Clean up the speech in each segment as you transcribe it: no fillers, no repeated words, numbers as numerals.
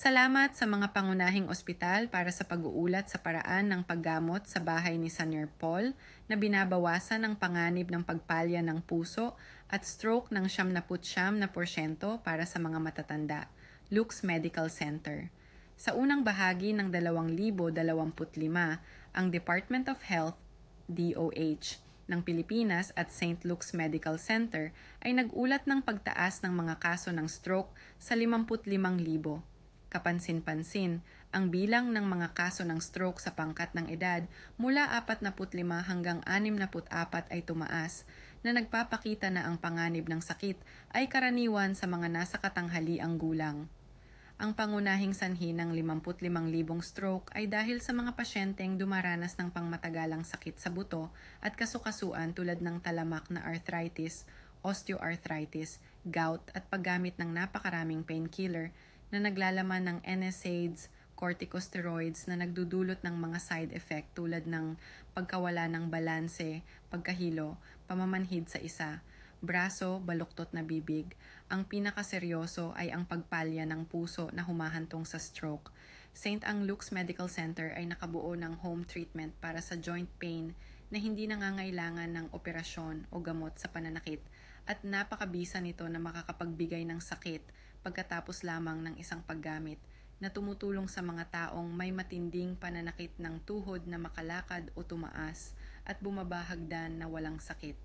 Salamat sa mga pangunahing ospital para sa pag-uulat sa paraan ng paggamot sa bahay ni Senior Paul na binabawasan ang panganib ng pagpalya ng puso at stroke ng 79% para sa mga matatanda. Lux Medical Center. Sa unang bahagi ng 2025, ang Department of Health, DOH, ng Pilipinas at St. Luke's Medical Center ay nag-ulat ng pagtaas ng mga kaso ng stroke sa 55,000. Kapansin-pansin, ang bilang ng mga kaso ng stroke sa pangkat ng edad mula 45 hanggang 64 ay tumaas, na nagpapakita na ang panganib ng sakit ay karaniwan sa mga nasa katanghaliang gulang. Ang pangunahing sanhi ng 55,000 stroke ay dahil sa mga pasyenteng dumaranas ng pangmatagalang sakit sa buto at kasukasuan tulad ng talamak na arthritis, osteoarthritis, gout at paggamit ng napakaraming painkiller na naglalaman ng NSAIDs, corticosteroids na nagdudulot ng mga side effect tulad ng pagkawala ng balanse, pagkahilo, pamamanhid sa isa, braso, baluktot na bibig. Ang pinakaseryoso ay ang pagpalya ng puso na humahantong sa stroke. St. Ang Luke's Medical Center ay nakabuo ng home treatment para sa joint pain na hindi nangangailangan ng operasyon o gamot sa pananakit at napakabisa nito na makakapagbigay ng sakit pagkatapos lamang ng isang paggamit na tumutulong sa mga taong may matinding pananakit ng tuhod na makalakad o tumaas at bumabahagdan na walang sakit.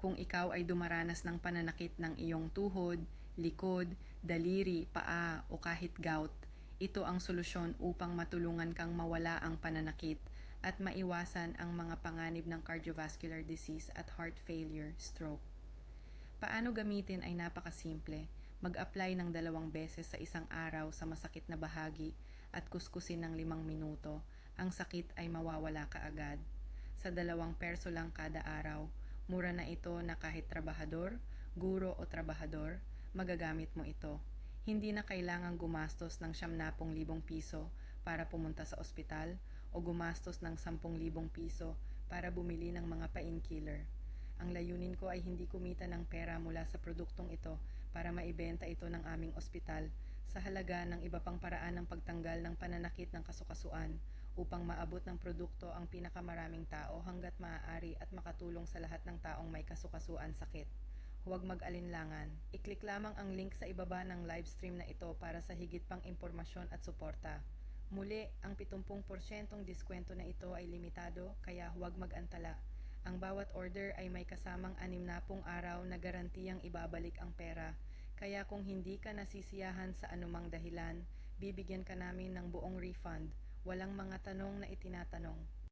Kung ikaw ay dumaranas ng pananakit ng iyong tuhod, likod, daliri, paa o kahit gout, ito ang solusyon upang matulungan kang mawala ang pananakit at maiwasan ang mga panganib ng cardiovascular disease at heart failure, stroke. Paano gamitin ay napakasimple. Mag-apply ng 2 beses sa isang araw sa masakit na bahagi at kuskusin ng 5 minuto. Ang sakit ay mawawala kaagad. Sa 2 perso lang kada araw, mura na ito na kahit trabahador, guro o trabahador, magagamit mo ito. Hindi na kailangang gumastos ng 70,000 piso para pumunta sa ospital o gumastos ng 10,000 piso para bumili ng mga painkiller. Ang layunin ko ay hindi kumita ng pera mula sa produktong ito para maibenta ito ng aming ospital sa halaga ng iba pang paraan ng pagtanggal ng pananakit ng kasukasuan upang maabot ng produkto ang pinakamaraming tao hanggat maaari at makatulong sa lahat ng taong may kasukasuan sakit. Huwag mag-alinlangan. I-click lamang ang link sa ibaba ng live stream na ito para sa higit pang impormasyon at suporta. Muli, ang 70% diskwento na ito ay limitado kaya huwag mag-antala. Ang bawat order ay may kasamang 60 araw na garantiyang ibabalik ang pera. Kaya kung hindi ka nasisiyahan sa anumang dahilan, bibigyan ka namin ng buong refund. Walang mga tanong na itinatanong.